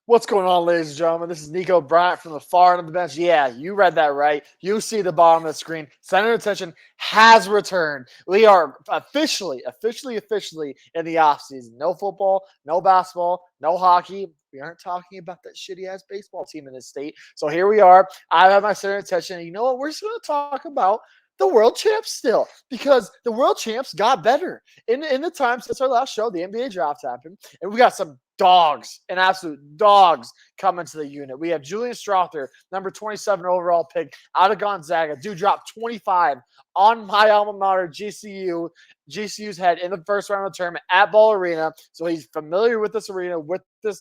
What's going on, ladies and gentlemen? This is Niko Bryant from the far end of the bench. Yeah, you read that right. You see the bottom of the screen. Center attention has returned. We are officially in the offseason. No football, no basketball, no hockey. We aren't talking about that shitty-ass baseball team in this state. So here we are. I have my center attention. And you know what? We're just going to talk about the world champs still because the world champs got better. In the time since our last show, the NBA draft happened, and we got some dogs and absolute dogs coming to the unit. We have Julian Strother, number 27 overall pick out of Gonzaga. Dude dropped 25 on my alma mater, GCU. GCU's head in the first round of the tournament at Ball Arena. So he's familiar with this arena, with this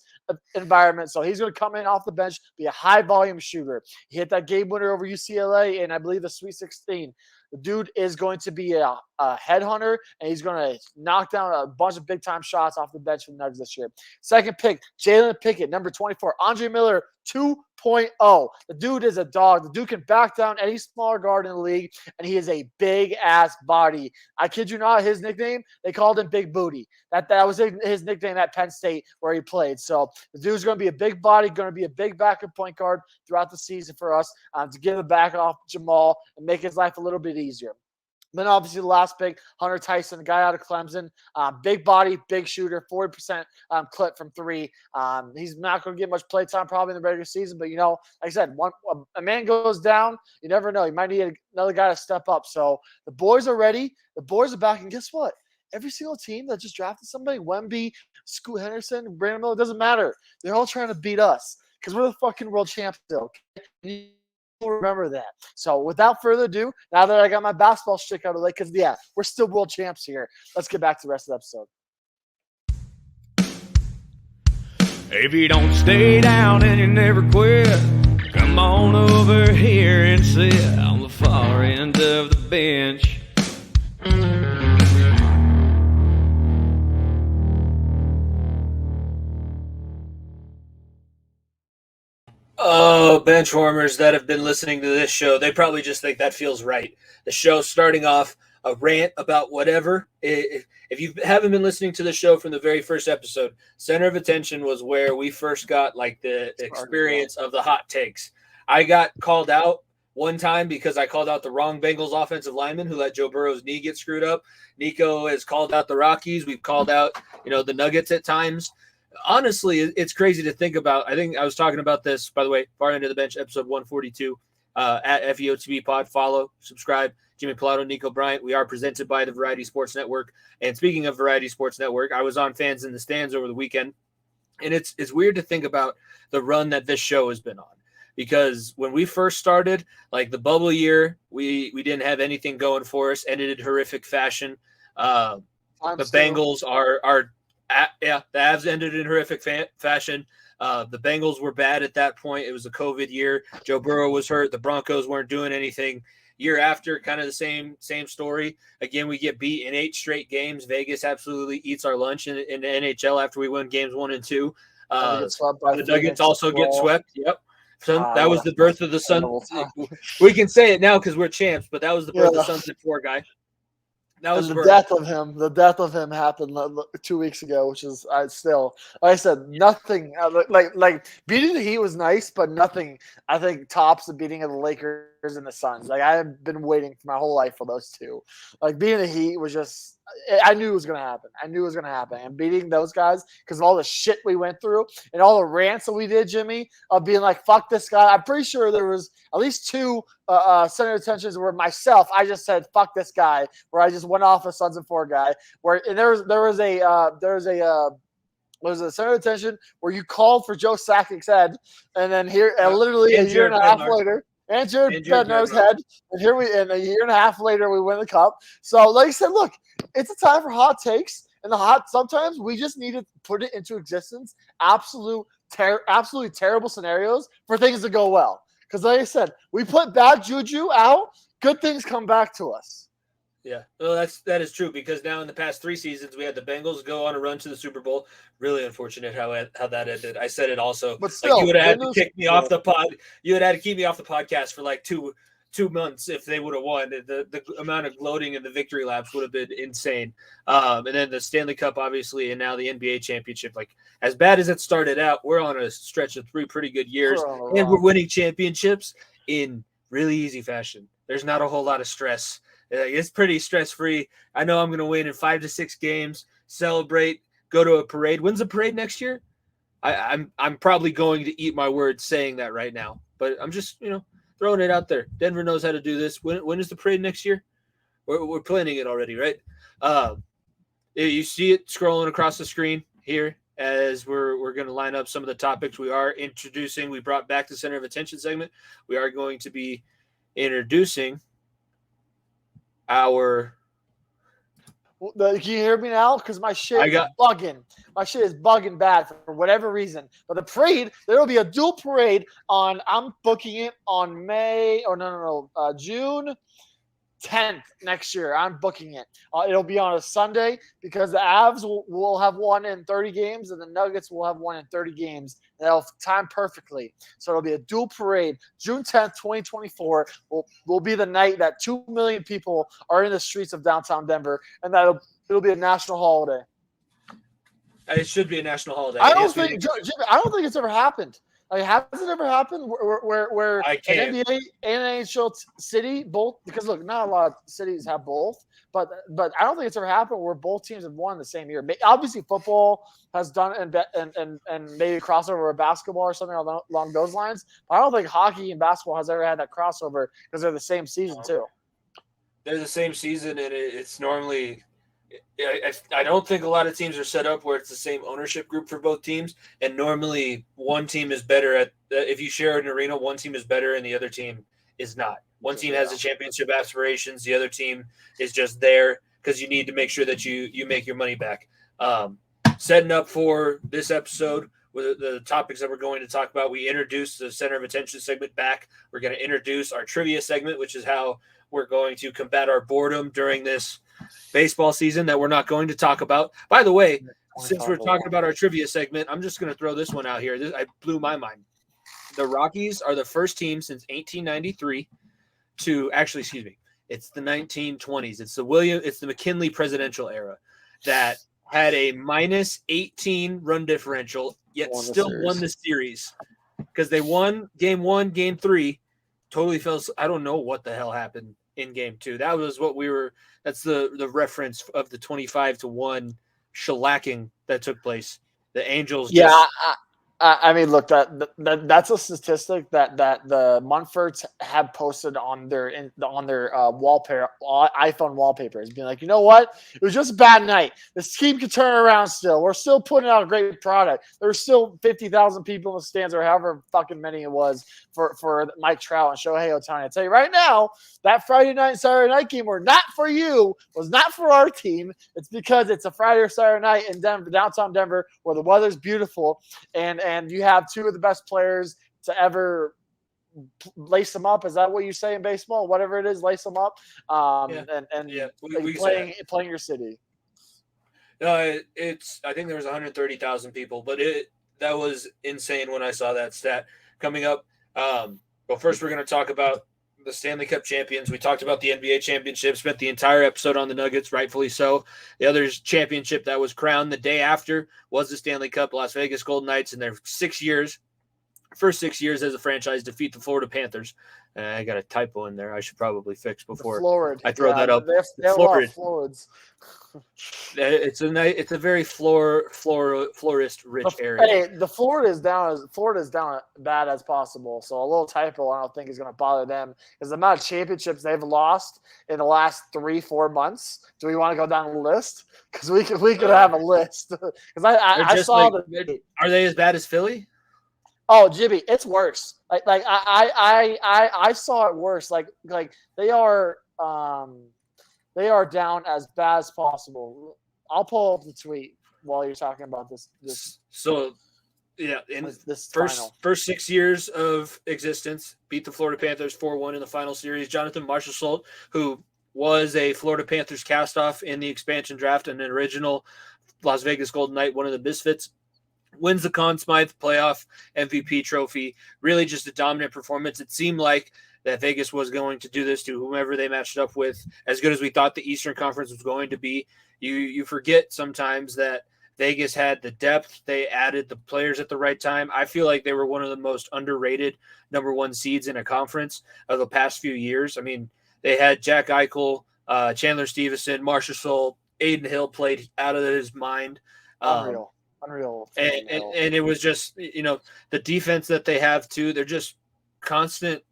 environment. So he's going to come in off the bench, be a high volume shooter. He hit that game winner over UCLA in, I believe, the Sweet 16. The dude is going to be a headhunter, and he's going to knock down a bunch of big-time shots off the bench for the Nuggets this year. Second pick, Jalen Pickett, number 24. Andre Miller, 2.0. The dude is a dog. The dude can back down any smaller guard in the league, and he is a big-ass body. I kid you not, his nickname, they called him Big Booty. That was his nickname at Penn State where he played. So the dude's going to be a big body, going to be a big backup point guard throughout the season for us to get him back off Jamal and make his life a little bit easier. Then obviously the last pick, Hunter Tyson, a guy out of Clemson, big body, big shooter, 40% clip from three. He's not going to get much play time probably in the regular season, but like I said, a man goes down, you never know. You might need another guy to step up. So the boys are ready. The boys are back, and guess what? Every single team that just drafted somebody, Wemby, Scoot Henderson, Brandon Miller, doesn't matter. They're all trying to beat us because we're the fucking world champs still. Okay? Remember that. So without further ado, now that I got my basketball shtick out of the way, because we're still world champs here. Let's get back to the rest of the episode. If you don't stay down and you never quit, come on over here and sit on the far end of the bench. Oh, bench warmers that have been listening to this show, they probably just think that feels right. The show starting off a rant about whatever. If you haven't been listening to the show from the very first episode, Center of Attention was where we first got like the experience of the hot takes. I got called out one time because I called out the wrong Bengals offensive lineman who let Joe Burrow's knee get screwed up. Niko has called out the Rockies. We've called out, the Nuggets at times. Honestly, it's crazy to think about. I think I was talking about this, by the way, Far End of the Bench, episode 142, at FEOTB Pod. Follow, subscribe. Jimmy Pilato, Niko Bryant. We are presented by the Variety Sports Network. And speaking of Variety Sports Network, I was on Fans in the Stands over the weekend. And it's weird to think about the run that this show has been on. Because when we first started, like the bubble year, we didn't have anything going for us, ended in horrific fashion. The Bengals are the Avs ended in horrific fashion. The Bengals were bad at that point. It was a COVID year. Joe Burrow was hurt. The Broncos weren't doing anything. Year after, kind of the same story. Again, we get beat in 8 straight games. Vegas absolutely eats our lunch in the NHL after we win games 1 and 2. The Nuggets also get swept. Yep. So that was the birth of the Sun. We can say it now because we're champs, but that was the birth of the Sunset 4 guy. That was the death of him. The death of him happened 2 weeks ago, which is still, like I said, nothing. Like beating the Heat was nice, but nothing. I think tops the beating of the Lakers and the Suns. Like I have been waiting for my whole life for those two. Like beating the Heat was just. I knew it was going to happen. And beating those guys because of all the shit we went through and all the rants that we did, Jimmy, of being like, fuck this guy. I'm pretty sure there was at least 2 center attentions where myself, I just said, fuck this guy, where I just went off a Sons of 4 guy. And there was a center attention where you called for Joe Sackick's head. And then literally a year and a half later, and Jared Bednar's head. And a year and a half later, we win the cup. So, like I said, look, it's a time for hot takes. And sometimes we just need to put it into existence. Absolutely terrible scenarios for things to go well. Because, like I said, we put bad juju out, good things come back to us. Yeah, well, that is true because now in the past 3 seasons we had the Bengals go on a run to the Super Bowl. Really unfortunate how that ended. I said it also. But still, like you would have had to kick me off the pod. You would have had to keep me off the podcast for like two 2 months if they would have won. The amount of gloating in the victory laps would have been insane. And then the Stanley Cup, obviously, and now the NBA championship. Like, as bad as it started out, we're on a stretch of 3 pretty good years, and we're winning championships in really easy fashion. There's not a whole lot of stress. It's pretty stress-free. I know I'm going to win in 5 to 6 games, celebrate, go to a parade. When's the parade next year? I'm probably going to eat my words saying that right now, but I'm just, throwing it out there. Denver knows how to do this. When is the parade next year? We're planning it already, right? You see it scrolling across the screen here as we're going to line up some of the topics we are introducing. We brought back the center of attention segment. We are going to be introducing our. Can you hear me now? Because my shit is bugging. My shit is bugging bad for whatever reason. But the parade, there will be a dual parade on. I'm booking it on June 10th next year. I'm booking it. It'll be on a Sunday because the Avs will have one in 30 games and the Nuggets will have one in 30 games. That'll time perfectly. So it'll be a dual parade. June 10th, 2024 will be the night that 2 million people are in the streets of downtown Denver, and it'll be a national holiday. It should be a national holiday. I don't think it's ever happened. Like, has it ever happened where an NBA and NHL city both? Because look, not a lot of cities have both, but I don't think it's ever happened where both teams have won the same year. Obviously, football has done it and maybe crossover with basketball or something along those lines. But I don't think hockey and basketball has ever had that crossover because they're the same season too. They're the same season, and it's normally. I don't think a lot of teams are set up where it's the same ownership group for both teams, and normally one team is better at if you share an arena, one team is better and the other team is not. One team has the championship aspirations, the other team is just there because you need to make sure that you make your money back. Setting up for this episode with the topics that we're going to talk about, we introduced the center of attention segment back. We're going to introduce our trivia segment, which is how we're going to combat our boredom during this baseball season that we're not going to talk about. By the way, since we're talking about our trivia segment, I'm just going to throw this one out here. I blew my mind. The Rockies are the first team since 1893 to actually, excuse me, it's the 1920s. It's the McKinley presidential era that had a minus 18 run differential, yet still won the series because they won game 1, game 3. Totally fell. I don't know what the hell happened in game 2. That was what that's the reference of the 25-1 shellacking that took place. The Angels. I mean, look, that's a statistic that the Munfords have posted on their wallpaper, iPhone wallpapers, being like, you know what? It was just a bad night. This team can turn around still. We're still putting out a great product. There's still 50,000 people in the stands or however fucking many it was for Mike Trout and Shohei Ohtani. I tell you right now, that Friday night and Saturday night game were not for you, was not for our team. It's because it's a Friday or Saturday night in Denver, downtown Denver, where the weather's beautiful and you have two of the best players to ever lace them up. Is that what you say in baseball? Whatever it is, lace them up. Playing your city. I think there was 130,000 people, but that was insane when I saw that stat coming up. But first, we're going to talk about the Stanley Cup champions. We talked about the NBA championship, spent the entire episode on the Nuggets, rightfully so. The other championship that was crowned the day after was the Stanley Cup. Las Vegas Golden Knights in their first 6 years as a franchise defeat the Florida Panthers. I got a typo in there I should probably fix before I throw that up. They Florids. It's a very florist rich area. Hey, the Florida is down as bad as possible. So a little typo I don't think is going to bother them because the amount of championships they've lost in the last 3-4 months. Do we want to go down the list? Because we could have a list. Because I saw Are they as bad as Philly? Oh, Jimmy, it's worse. Like I saw it worse. Like they are down as bad as possible. I'll pull up the tweet while you're talking about this. So, yeah, in this first 6 years of existence, beat the Florida Panthers 4-1 in the final series. Jonathan Marchessault, who was a Florida Panthers cast-off in the expansion draft and an original Las Vegas Golden Knight, one of the misfits, wins the Conn Smythe playoff MVP trophy. Really just a dominant performance. It seemed like that Vegas was going to do this to whomever they matched up with. As good as we thought the Eastern Conference was going to be, you forget sometimes that Vegas had the depth. They added the players at the right time. I feel like they were one of the most underrated number one seeds in a conference of the past few years. I mean, they had Jack Eichel, Chandler Stevenson, Marshall Sol, Aiden Hill played out of his mind. Unreal. And it was just, the defense that they have too, they're just constant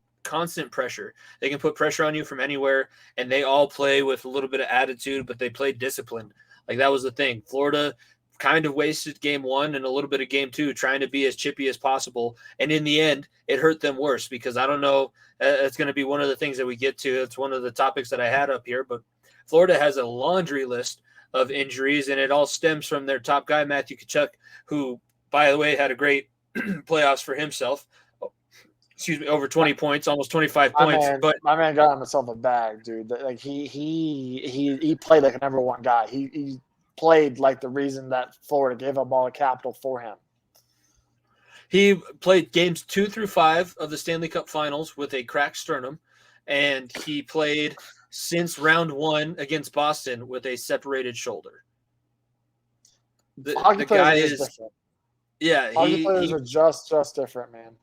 pressure. They can put pressure on you from anywhere, and they all play with a little bit of attitude, but they play disciplined. Like, that was the thing. Florida kind of wasted game one and a little bit of game two trying to be as chippy as possible. And in the end, it hurt them worse, because I don't know, it's going to be one of the things that we get to. It's one of the topics that I had up here, but Florida has a laundry list of injuries, and it all stems from their top guy, Matthew Tkachuk, who, by the way, had a great playoffs for himself. Over 20 points, almost 25 points. But my man got himself a bag, dude. Like he played like a number one guy. He played like the reason that Florida gave up all the capital for him. He played games 2 through 5 of the Stanley Cup Finals with a cracked sternum, and he played since round 1 against Boston with a separated shoulder. The guy is different. Yeah, hockey players are just different, man.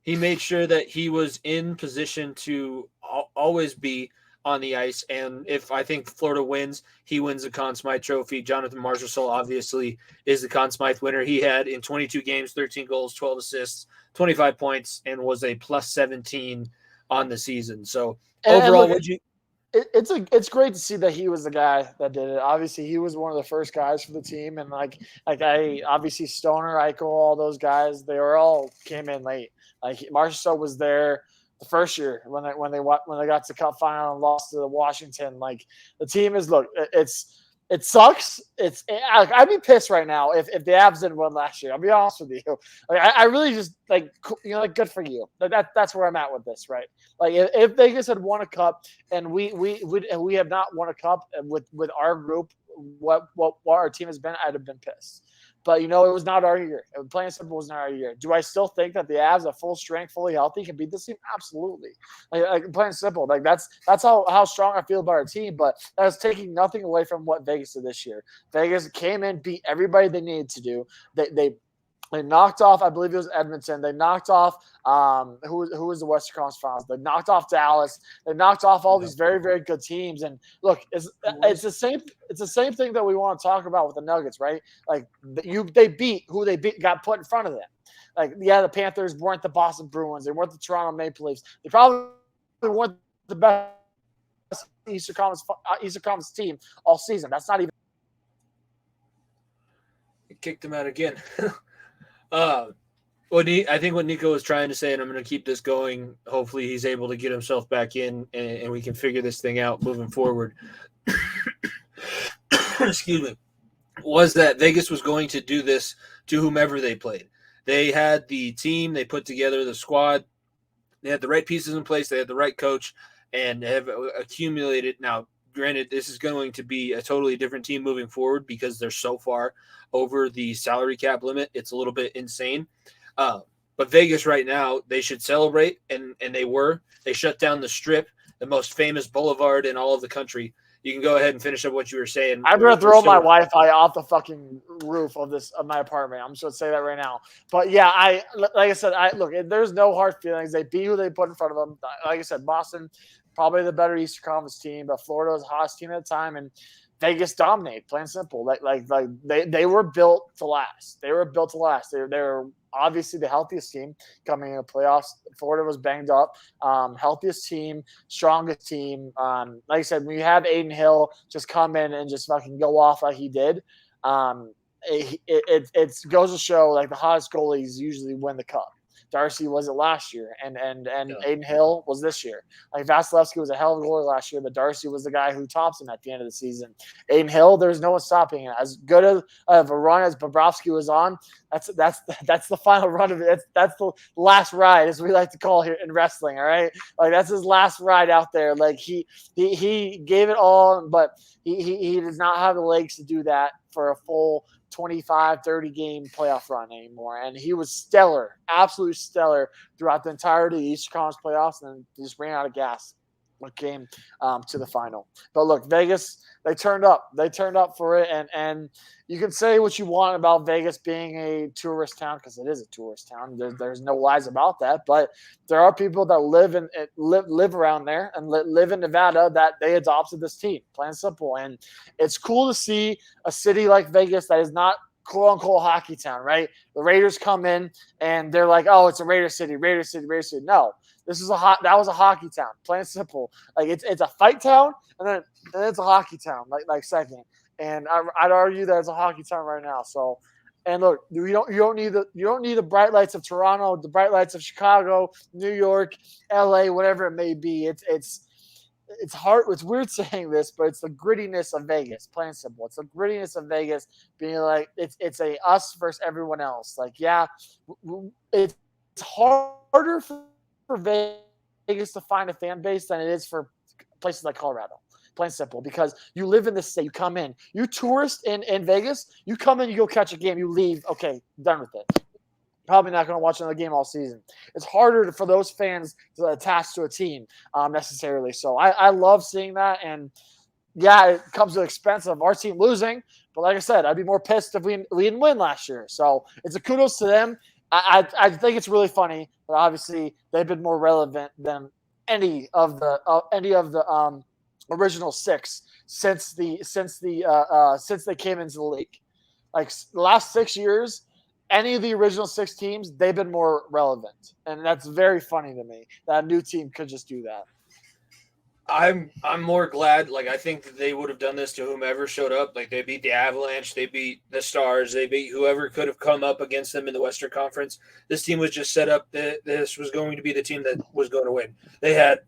He made sure that he was in position to always be on the ice. And if I think Florida wins, he wins the Conn Smythe Trophy. Jonathan Marchessault obviously is the Conn Smythe winner. He had in 22 games, 13 goals, 12 assists, 25 points, and was a plus 17 on the season. So overall, it's great to see that he was the guy that did it. Obviously, he was one of the first guys for the team, and obviously Stoner, Eichel, all those guys, they all came in late. Like, Marchessault was there the first year when they got to the Cup final and lost to Washington. Like, the team is, look, it sucks. I'd be pissed right now if the Avs didn't win last year. I'll be honest with you. Like, I really just good for you. That's where I'm at with this, right? Like, if Vegas had won a cup and we have not won a cup with our group, what our team has been, I'd have been pissed. But, it was not our year. Plain and simple, it was not our year. Do I still think that the Avs, at full strength, fully healthy, can beat this team? Absolutely. Like plain and simple. Like, that's how strong I feel about our team. But that is taking nothing away from what Vegas did this year. Vegas came in, beat everybody they needed to do. They knocked off, I believe it was Edmonton. They knocked off who was the Western Conference Finals. They knocked off Dallas. They knocked off all these very, very good teams. And look, it's the same thing that we want to talk about with the Nuggets, right? Like, they beat who they beat, got put in front of them. Like, yeah, the Panthers weren't the Boston Bruins. They weren't the Toronto Maple Leafs. They probably weren't the best Eastern Conference team all season. That's not even. Kicked them out again. I think what Niko was trying to say, and I'm going to keep this going, hopefully he's able to get himself back in and we can figure this thing out moving forward. Excuse me. Was that Vegas was going to do this to whomever they played. They had the team, they put together the squad, they had the right pieces in place, they had the right coach, and have accumulated. Now, granted, this is going to be a totally different team moving forward because they're so far over the salary cap limit. It's a little bit insane. But Vegas right now, they should celebrate, and they shut down the Strip, the most famous boulevard in all of the country. You can go ahead and finish up what you were saying. I'm going to throw my Wi-Fi off the fucking roof of my apartment. I'm just going to say that right now. But yeah, like I said, look, there's no hard feelings. They beat who they put in front of them. Like I said, Boston, probably the better Eastern Conference team, but Florida was the hottest team at the time, and Vegas dominated, plain and simple. Like they were built to last. They were built to last. They were obviously the healthiest team coming in the playoffs. Florida was banged up. Healthiest team, strongest team. Like I said, when you have Aiden Hill just come in and just fucking go off like he did, it goes to show, like, the hottest goalies usually win the cup. Darcy was it last year, and Aiden Hill was this year. Like, Vasilevsky was a hell of a goalie last year, but Darcy was the guy who tops him at the end of the season. Aiden Hill, there's no one stopping it. As good of a run as Bobrovsky was on, that's the final run of it. That's the last ride, as we like to call here in wrestling. All right, like, that's his last ride out there. Like, he gave it all, but he does not have the legs to do that for a full 25, 30 game playoff run anymore. And he was stellar, absolutely stellar throughout the entirety of the Eastern Conference playoffs, and then just ran out of gas when it came to the final. But look, Vegas, they turned up. They turned up for it, and you can say what you want about Vegas being a tourist town, because it is a tourist town. There's no lies about that. But there are people that live around there and live in Nevada that they adopted this team, plain and simple. And it's cool to see a city like Vegas that is not quote unquote hockey town, right? The Raiders come in and they're like, oh, it's a Raider city, Raider city, Raider city. No, that was a hockey town, plain and simple. Like it's a fight town, and then it's a hockey town, like second. And I'd argue that it's a hockey town right now. So, and look, you don't need the bright lights of Toronto, the bright lights of Chicago, New York, LA, whatever it may be. It's hard. It's weird saying this, but it's the grittiness of Vegas, plain and simple. It's the grittiness of Vegas being like it's a us versus everyone else. Like, yeah, it's harder for Vegas to find a fan base than it is for places like Colorado. Plain and simple, because you live in the state, you come in, you tourist in Vegas, you come in, you go catch a game, you leave, okay, done with it. Probably not going to watch another game all season. It's harder for those fans to attach to a team necessarily. So I love seeing that, and yeah, it comes at the expense of our team losing. But like I said, I'd be more pissed if we didn't win last year. So it's a kudos to them. I think it's really funny, but obviously they've been more relevant than any of the original six since they came into the league. Like the last 6 years, any of the original six teams, they've been more relevant, and that's very funny to me that a new team could just do that. I'm more glad. Like, I think that they would have done this to whomever showed up. Like, they beat the Avalanche, they beat the Stars, they beat whoever could have come up against them in the Western Conference. This team was just set up that this was going to be the team that was going to win. They had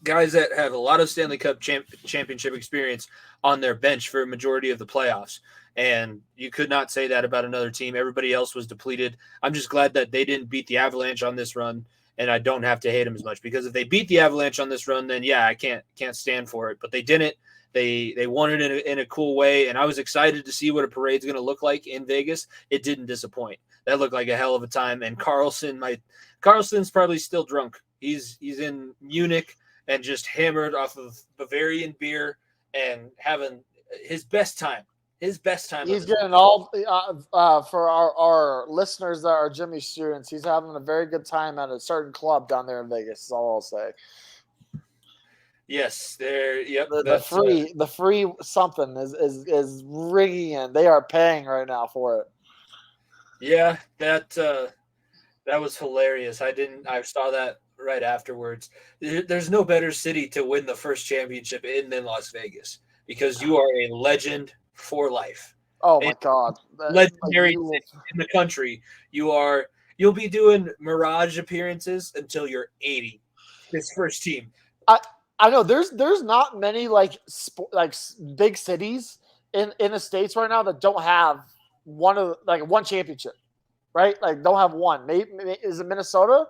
guys that have a lot of Stanley Cup championship experience on their bench for a majority of the playoffs. And you could not say that about another team. Everybody else was depleted. I'm just glad that they didn't beat the Avalanche on this run, and I don't have to hate them as much, because if they beat the Avalanche on this run, then yeah, I can't stand for it. But they didn't. They won it in a cool way, and I was excited to see what a parade's going to look like in Vegas. It didn't disappoint. That looked like a hell of a time. And Carlson's probably still drunk. He's in Munich and just hammered off of Bavarian beer and having his best time. He's getting all for our listeners that are Jimmy students. He's having a very good time at a certain club down there in Vegas. Is all I'll say. Yes, there. Yep. The free something is ringing in. They are paying right now for it. Yeah, that was hilarious. I saw that right afterwards. There's no better city to win the first championship in than Las Vegas, because you are a legend for life. Oh my God. Legendary in the country. You'll be doing Mirage appearances until you're 80. This first team. I know there's not many like big cities in the States right now that don't have one championship, right? Like don't have one. Maybe is it Minnesota?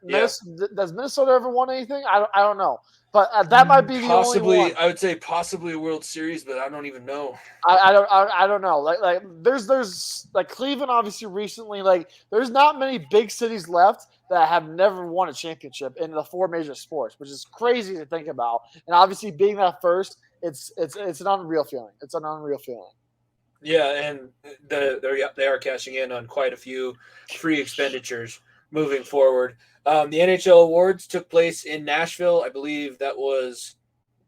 Yeah. Does Minnesota ever won anything? I don't know. But that might be the only one. I would say possibly a World Series, but I don't even know. I don't know. Like there's like Cleveland obviously recently. Like there's not many big cities left that have never won a championship in the four major sports, which is crazy to think about. And obviously being that first, it's an unreal feeling. It's an unreal feeling. Yeah, and they are cashing in on quite a few free expenditures moving forward. The NHL awards took place in Nashville. I believe that was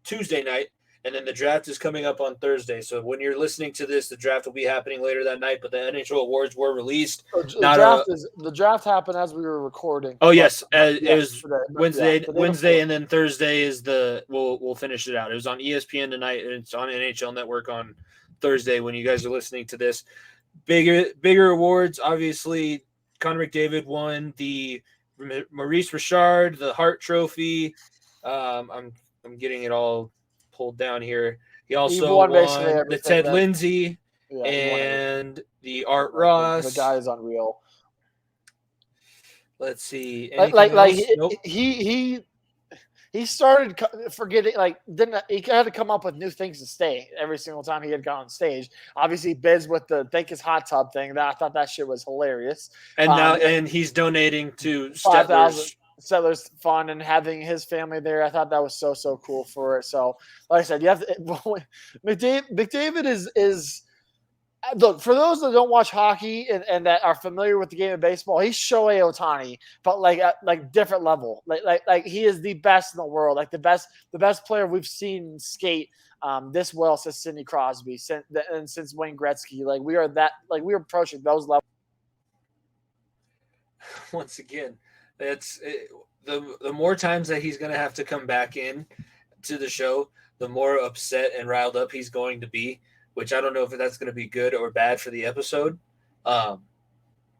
Tuesday night, and then the draft is coming up on Thursday. So when you're listening to this, the draft will be happening later that night, but the NHL awards were released. The draft happened as we were recording. Oh yes, it was Wednesday, and then Thursday is we'll finish it out. It was on ESPN tonight, and it's on NHL Network on Thursday when you guys are listening to this. Bigger awards, obviously. Connor McDavid won the Maurice Richard, the Hart Trophy. I'm getting it all pulled down here. He also won the Ted Lindsay and the Art Ross. The guy is unreal. Let's see. Nope. he started forgetting, like, didn't he had to come up with new things to say every single time he had gone on stage. Obviously, Biz with the think his hot tub thing. That I thought that shit was hilarious. And now, and he's donating to 5,000 Stetlers. Settlers Fund and having his family there. I thought that was so cool for it. So, like I said, you have to, McDavid is look, for those that don't watch hockey and that are familiar with the game of baseball, he's Shohei Ohtani, but like different level. Like he is the best in the world, like the best player we've seen skate this well since Sidney Crosby, since Wayne Gretzky. Like we are approaching those levels. Once again, the more times that he's going to have to come back in to the show, the more upset and riled up he's going to be, which I don't know if that's going to be good or bad for the episode. But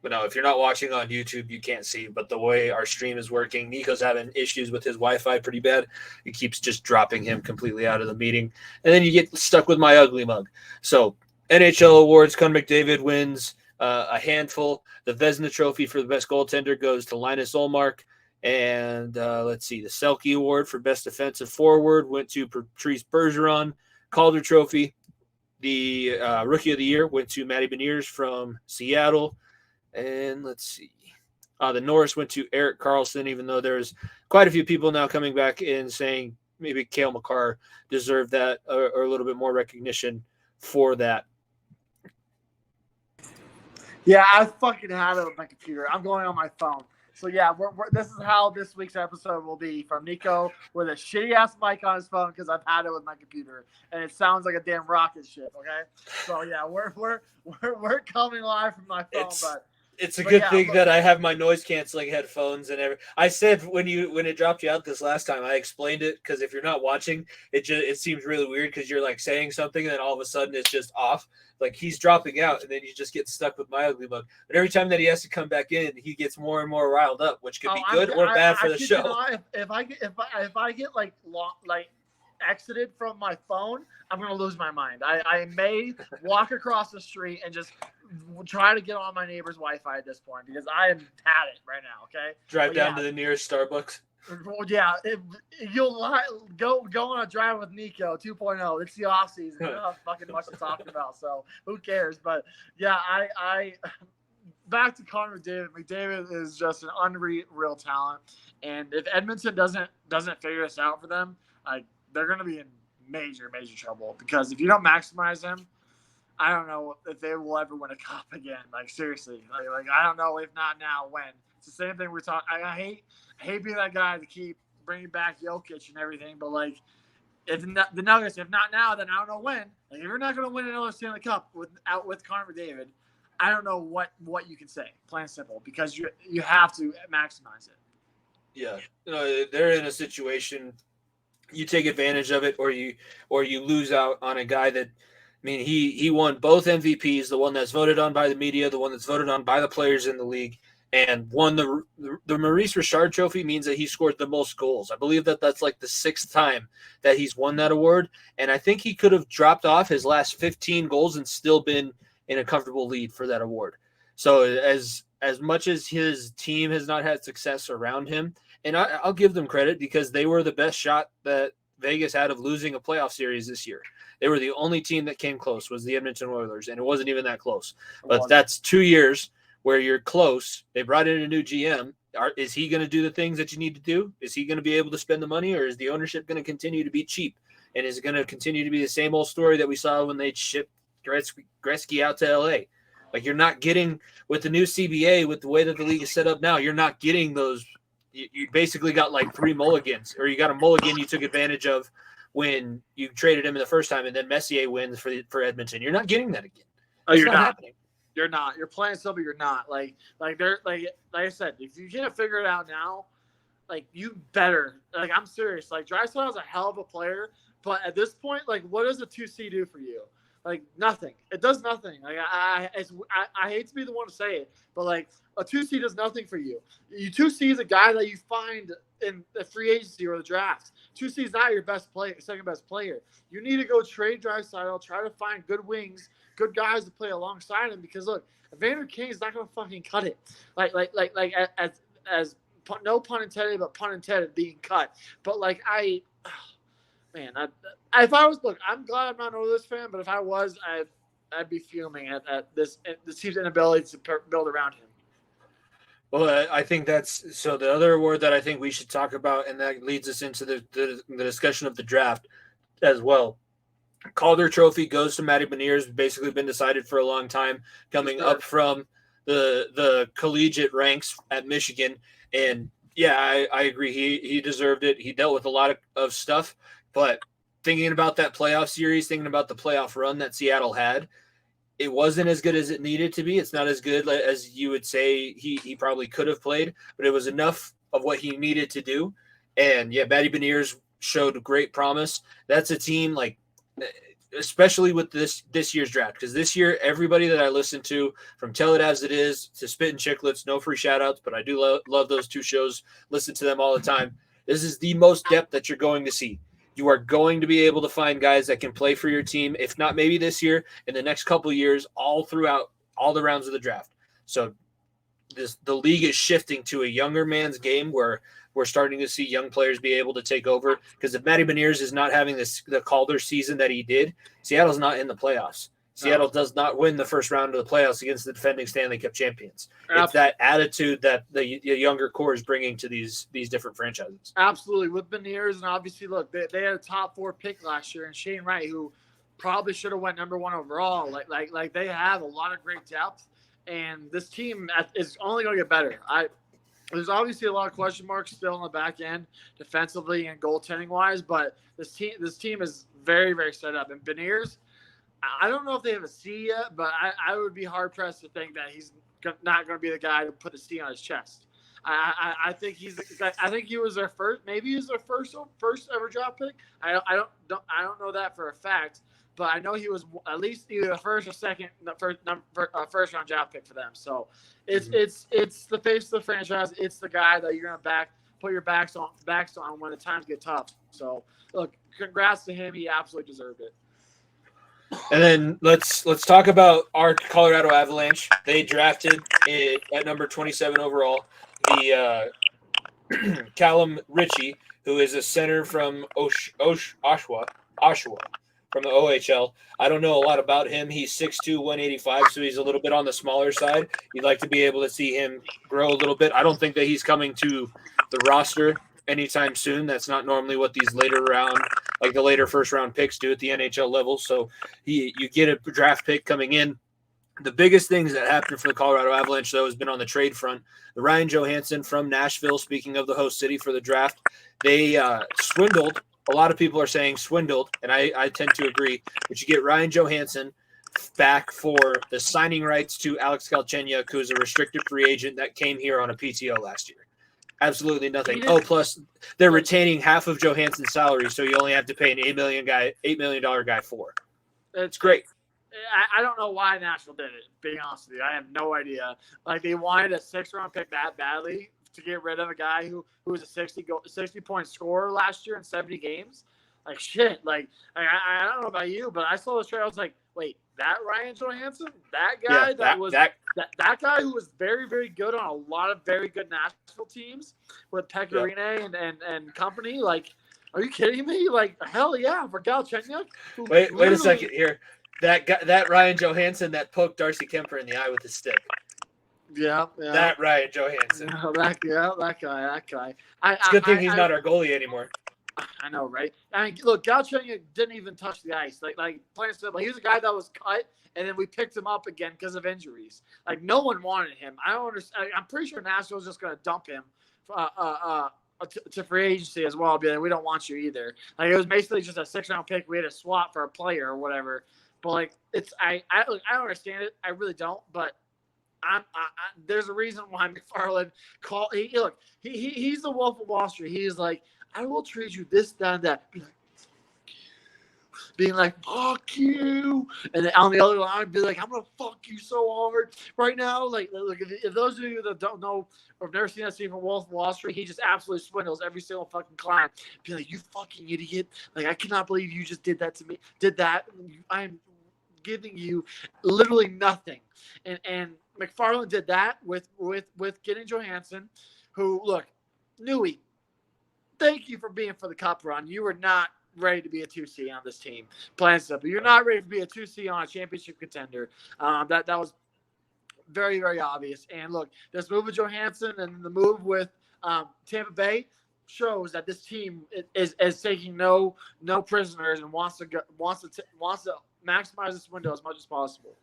no, if you're not watching on YouTube, you can't see, but the way our stream is working, Niko's having issues with his Wi-Fi pretty bad. It keeps just dropping him completely out of the meeting. And then you get stuck with my ugly mug. So NHL awards, Connor McDavid wins a handful. The Vezina Trophy for the best goaltender goes to Linus Ullmark. And let's see, the Selke Award for best defensive forward went to Patrice Bergeron. Calder Trophy, the Rookie of the Year, went to Matty Beniers from Seattle. And let's see, the Norris went to Erik Karlsson, even though there's quite a few people now coming back in saying maybe Cale Makar deserved that or a little bit more recognition for that. Yeah, I fucking had it with my computer. I'm going on my phone. So yeah, this is how this week's episode will be, from Niko with a shitty ass mic on his phone because I've had it with my computer and it sounds like a damn rocket ship. Okay, so yeah, we're coming live from my phone, It's a good thing that I have my noise canceling headphones and everything. I said when it dropped you out this last time, I explained it because if you're not watching, it seems really weird because you're like saying something and then all of a sudden it's just off. Like he's dropping out and then you just get stuck with my ugly mug. But every time that he has to come back in, he gets more and more riled up, which could be good or bad for the show. You know, if I get like exited from my phone, I'm gonna lose my mind. I may walk across the street and just try to get on my neighbor's Wi-Fi at this point because I am at it right now. Okay, drive down to the nearest Starbucks. Well, yeah, you'll go on a drive with Niko 2.0. It's the off season. I don't have fucking much to talk about, so who cares? But yeah, I back to Connor McDavid. McDavid is just an unreal talent, and if Edmonton doesn't figure this out for them, they're going to be in major trouble because if you don't maximize him, I don't know if they will ever win a cup again. Like seriously, like I don't know if not now when. It's the same thing we're talking. I hate being that guy to keep bringing back Jokic and everything, but like if the Nuggets, if not now, then I don't know when. Like if you're not going to win another Stanley Cup with Connor McDavid, I don't know what you can say. Plain and simple, because you have to maximize it. Yeah, they're in a situation. You take advantage of it, or you lose out on a guy that. I mean, he won both MVPs, the one that's voted on by the media, the one that's voted on by the players in the league, and won the Maurice Richard Trophy means that he scored the most goals. I believe that's like the 6th time that he's won that award, and I think he could have dropped off his last 15 goals and still been in a comfortable lead for that award. So as much as his team has not had success around him, and I'll give them credit because they were the best shot that Vegas had of losing a playoff series this year. They were the only team that came close was the Edmonton Oilers, and it wasn't even that close. But that's 2 years where you're close. They brought in a new GM. Is he going to do the things that you need to do? Is he going to be able to spend the money, or is the ownership going to continue to be cheap? And is it going to continue to be the same old story that we saw when they shipped Gretzky out to LA? Like you're not getting with the new CBA, with the way that the league is set up now, you're not getting those. You basically got like 3 mulligans, or you got a mulligan you took advantage of when you traded him in the first time, and then Messier wins for Edmonton. You're not getting that again. Oh, you're not happening. You're not. You're playing still, but you're not. Like I said, if you can't figure it out now, like you better. Like I'm serious. Like Draisaitl is a hell of a player, but at this point, like what does a 2C do for you? Like nothing. It does nothing. Like I hate to be the one to say it, but like a 2C does nothing for you. You 2C is a guy that you find in the free agency or the drafts. 2C is not your best player, second best player. You need to go trade Draisaitl, try to find good wings, good guys to play alongside him. Because look, Evander King is not going to fucking cut it. Like as no pun intended, but pun intended, being cut. But like if I was, look, I'm glad I'm not an Oilers fan, but if I was, I'd be fuming at this team's inability to build around him. Well, I think that's so. The other award that I think we should talk about, and that leads us into the discussion of the draft as well. Calder Trophy goes to Matty Beniers. Basically, been decided for a long time, coming up from the collegiate ranks at Michigan. And yeah, I agree. He deserved it. He dealt with a lot of stuff, but thinking about that playoff series, thinking about the playoff run that Seattle had, it wasn't as good as it needed to be. It's not as good as you would say he probably could have played, but it was enough of what he needed to do. And yeah, Matty Beniers showed great promise. That's a team, like, especially with this year's draft, because this year everybody that I listened to, from Tell It As It Is to Spit and Chicklets, no free shout outs, but I do love those two shows, listen to them all the time. This is the most depth that you're going to see. You are going to be able to find guys that can play for your team, if not maybe this year, in the next couple of years, all throughout all the rounds of the draft. So the league is shifting to a younger man's game where we're starting to see young players be able to take over. Because if Matty Beniers is not having the Calder season that he did, Seattle's not in the playoffs. Seattle does not win the first round of the playoffs against the defending Stanley Cup champions. It's that attitude that the younger core is bringing to these different franchises. Absolutely. With Beniers, and obviously, look, they had a top 4 pick last year, and Shane Wright, who probably should have went number 1 overall. Like they have a lot of great depth, and this team is only going to get better. There's obviously a lot of question marks still on the back end, defensively and goaltending wise, but this team is very, very set up. And Beniers, I don't know if they have a C yet, but I would be hard pressed to think that he's not going to be the guy to put a C on his chest. I think I think he was their first. Maybe he was their first ever draft pick. I don't know that for a fact, but I know he was at least either the first or second first round draft pick for them. So it's the face of the franchise. It's the guy that you're gonna put your backs on when the times get tough. So look, congrats to him. He absolutely deserved it. And then let's talk about our Colorado Avalanche. They drafted at number 27 overall the Callum Ritchie, who is a center from Oshawa from the OHL. I don't know a lot about him. He's 6'2", 185, so he's a little bit on the smaller side. You'd like to be able to see him grow a little bit. I don't think that he's coming to the roster anytime soon. That's not normally what these the later first round picks do at the NHL level. So you get a draft pick coming in. The biggest things that happened for the Colorado Avalanche, though, has been on the trade front. The Ryan Johansson from Nashville, speaking of the host city for the draft, they swindled. A lot of people are saying swindled, and I tend to agree. But you get Ryan Johansson back for the signing rights to Alex Galchenyuk, who is a restricted free agent that came here on a PTO last year. Absolutely nothing. Oh, plus they're retaining half of Johansson's salary, so you only have to pay an $8 million guy for. It's great. I don't know why Nashville did it, being honest with you. I have no idea. Like, they wanted a 6th-round pick that badly to get rid of a guy who was a 60-point scorer last year in 70 games. Like, shit. Like, I don't know about you, but I saw this trade. I was like, wait, that Ryan Johansson? That guy that guy who was very, very good on a lot of very good Nashville teams with Pecorine and company? Like, are you kidding me? Like, hell yeah, for Galchenyuk. Wait a second here. That Ryan Johansson that poked Darcy Kemper in the eye with his stick. Yeah. That Ryan Johansson. That guy. It's a good thing he's not our goalie anymore. I know, right? I mean, look, Galchenyuk didn't even touch the ice. Like plain simple, he was a guy that was cut, and then we picked him up again because of injuries. Like, no one wanted him. I don't understand. I'm pretty sure Nashville's just going to dump him to free agency as well. Be like, we don't want you either. Like, it was basically just a 6th-round pick. We had to swap for a player or whatever. But like, I don't understand it. I really don't. But there's a reason why McFarland he's the Wolf of Wall Street. He's like, I will trade you this, that, and that. Being like, fuck you. And then on the other line, be like, I'm going to fuck you so hard right now. Like, look, if those of you that don't know or have never seen that scene from Wolf of Wall Street, he just absolutely swindles every single fucking client. Be like, you fucking idiot. Like, I cannot believe you just did that to me. Did that. I'm giving you literally nothing. And McFarland did that with getting Johansson. who, look, Nui, thank you for being for the cup run. You were not ready to be a 2C on this team. Plain and simple. You're not ready to be a 2C on a championship contender. That was very, very obvious. And look, this move with Johansson and the move with Tampa Bay shows that this team is taking no prisoners and wants to maximize this window as much as possible.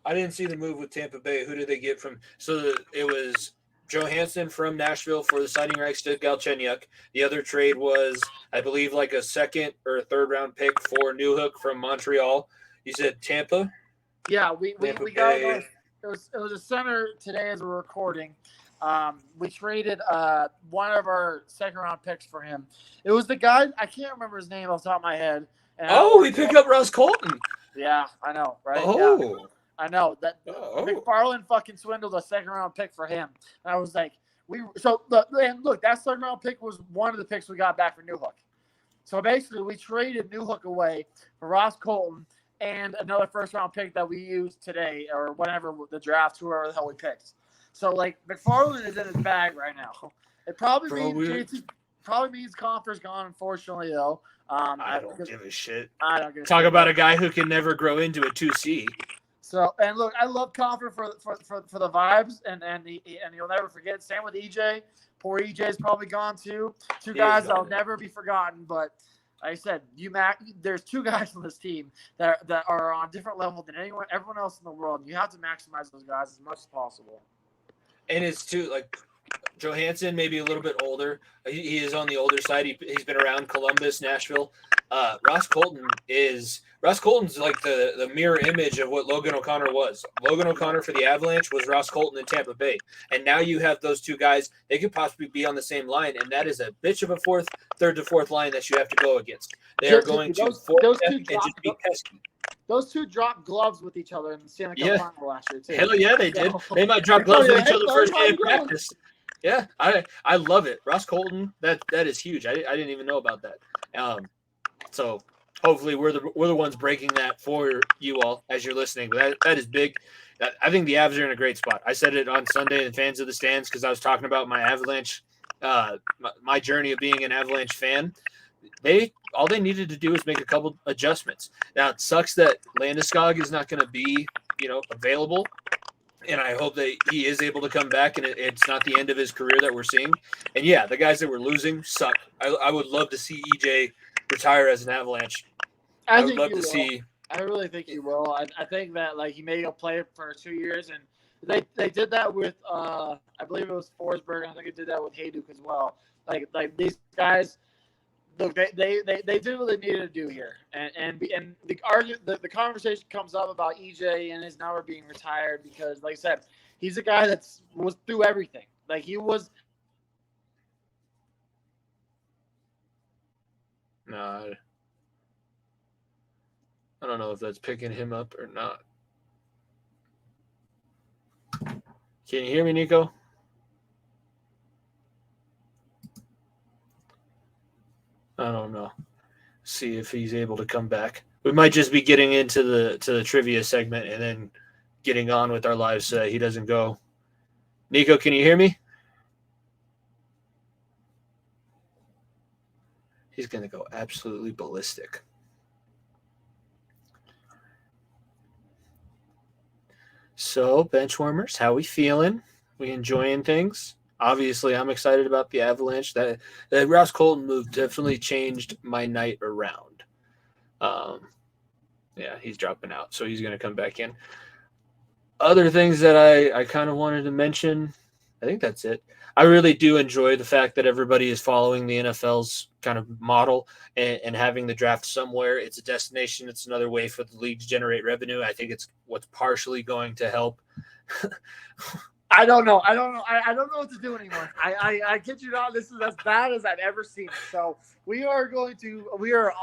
I didn't see the move with Tampa Bay. Who did they get from? So it was Johansson from Nashville for the signing rights to Galchenyuk. The other trade was, I believe, like a second or a third round pick for Newhook from Montreal. You said Tampa? Yeah, we got it was a center today as we're recording. We traded one of our second round picks for him. It was the guy, I can't remember his name off the top of my head. We picked up Ross Colton. Yeah, I know, right? Oh. Yeah. I know that McFarland fucking swindled a second round pick for him. And I was like, look, that second round pick was one of the picks we got back for Newhook. So basically, we traded Newhook away for Ross Colton and another first round pick that we used today or whatever the draft, whoever the hell we picked. So like McFarland is in his bag right now. It probably means Confer's gone. Unfortunately, though, I don't give a shit. I don't give a Talk shit. about a guy who can never grow into a 2C. So, and look, I love Confer for the vibes, and you'll never forget. Same with EJ. Poor EJ's probably gone too. Two guys that'll never be forgotten. But like I said, there's two guys on this team that are on a different level than everyone else in the world. You have to maximize those guys as much as possible. And it's too, like, Johansson, maybe a little bit older. He is on the older side. He's been around Columbus, Nashville. Ross Colton's like the mirror image of what Logan O'Connor was. Logan O'Connor for the Avalanche was Ross Colton in Tampa Bay. And now you have those two guys. They could possibly be on the same line, and that is a bitch of a third to fourth line that you have to go against. They are going to force and just be pesky. Those two dropped gloves with each other in the Stanley Cup final last year, too. Hell yeah, they did. They might drop gloves with each other first day of practice. Yeah, I love it. Ross Colton, that is huge. I didn't even know about that. So hopefully we're the ones breaking that for you all as you're listening. But that is big. I think the Avs are in a great spot. I said it on Sunday in Fans of the Stands because I was talking about my Avalanche, my journey of being an Avalanche fan. All they needed to do was make a couple adjustments. Now it sucks that Landeskog is not going to be, available. And I hope that he is able to come back and it's not the end of his career that we're seeing. And yeah, the guys that we're losing suck. I would love to see EJ retire as an Avalanche. I would love to see. I really think he will. I think that he may go play for 2 years, and they did that with I believe it was Forsberg. I think they did that with Hayduk as well. Like these guys, look, they did what they needed to do here, and the conversation comes up about EJ and his number being retired because, like I said, he's a guy that was through everything. Like he was. No, I don't know if that's picking him up or not. Can you hear me, Niko? I don't know. See if he's able to come back. We might just be getting into the trivia segment and then getting on with our lives so that he doesn't go. Niko, can you hear me? He's going to go absolutely ballistic. So, benchwarmers, how we feeling? We enjoying things? Obviously, I'm excited about the Avalanche. That Ross Colton move definitely changed my night around. Yeah, he's dropping out, so he's going to come back in. Other things that I kind of wanted to mention, I think that's it. I really do enjoy the fact that everybody is following the NFL's kind of model and having the draft somewhere. It's a destination. It's another way for the league to generate revenue. I think it's what's partially going to help. I don't know. I don't know what to do anymore. I kid you not. This is as bad as I've ever seen. So we are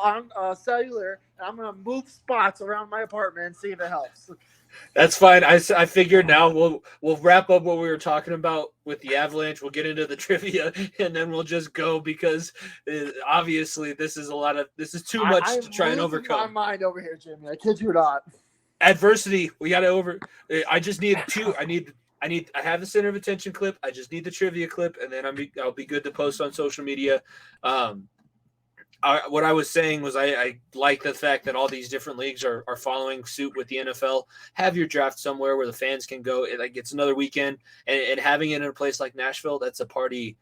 on cellular, and I'm going to move spots around my apartment and see if it helps. That's fine. I figured now we'll wrap up what we were talking about with the Avalanche. We'll get into the trivia, and then we'll just go because obviously this is too much to try and overcome. My mind over here, Jimmy. I kid you not. Adversity. We got to I just need two. I I have the center of attention clip. I just need the trivia clip, and then I'll be good to post on social media. What I was saying was I like the fact that all these different leagues are following suit with the NFL. Have your draft somewhere where the fans can go. It's another weekend, and having it in a place like Nashville, that's a party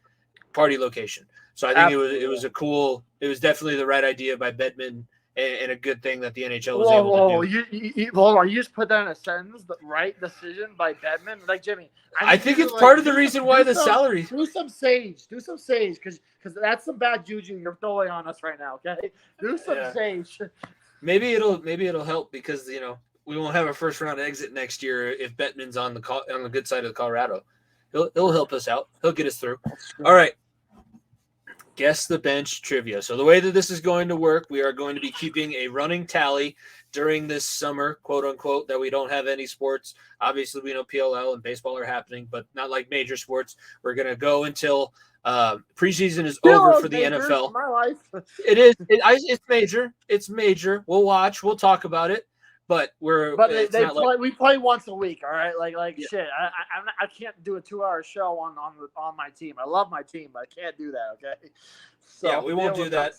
location. So I think it was definitely the right idea by Bedman, and a good thing that the NHL was able to do. Hold on, you just put that in a sentence. The right decision by Bedman, like Jimmy. I think it's part of the reason why the salary. Do some sage, because that's some bad juju you're throwing on us right now. Okay, do some sage. Maybe it'll help because we won't have a first round exit next year if Bettman's on the good side of Colorado. He'll help us out. He'll get us through. All right. Guess the bench trivia. So the way that this is going to work, we are going to be keeping a running tally during this summer, quote unquote, that we don't have any sports. Obviously, we know PLL and baseball are happening, but not like major sports. We're going to go until preseason is over for the NFL. My life. It is. It's major. It's major. We'll watch. We'll talk about it. But we play once a week, all right? Shit. I can't do a 2-hour show on my team. I love my team, but I can't do that. Okay. So yeah, we won't do that.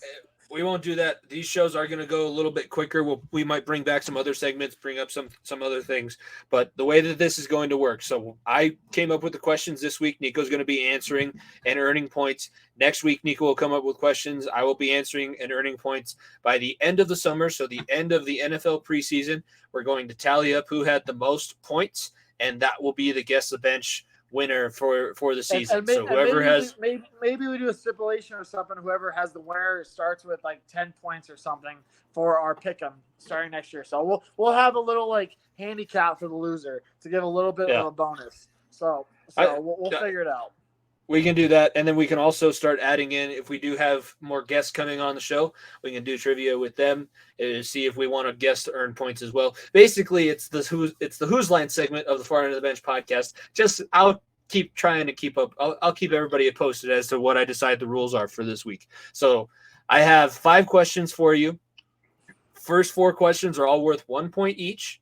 We won't do that. These shows are going to go a little bit quicker. We might bring back some other segments, bring up some other things. But the way that this is going to work, so I came up with the questions this week. Niko's going to be answering and earning points. Next week, Niko will come up with questions. I will be answering and earning points. By the end of the summer, so the end of the NFL preseason, we're going to tally up who had the most points, and that will be the Guess the Bench winner for the season. And maybe we do a stipulation or something. Whoever has the winner starts with like 10 points or something for our pick'em starting next year. So we'll have a little handicap for the loser to give a little bit of a bonus. So we'll figure it out. We can do that, and then we can also start adding in, if we do have more guests coming on the show, we can do trivia with them and see if we want a guest to earn points as well. Basically, it's the Who's Line segment of the Far End of the Bench podcast. I'll keep trying to keep up. I'll keep everybody posted as to what I decide the rules are for this week. So I have 5 questions for you. First 4 questions are all worth 1 point each.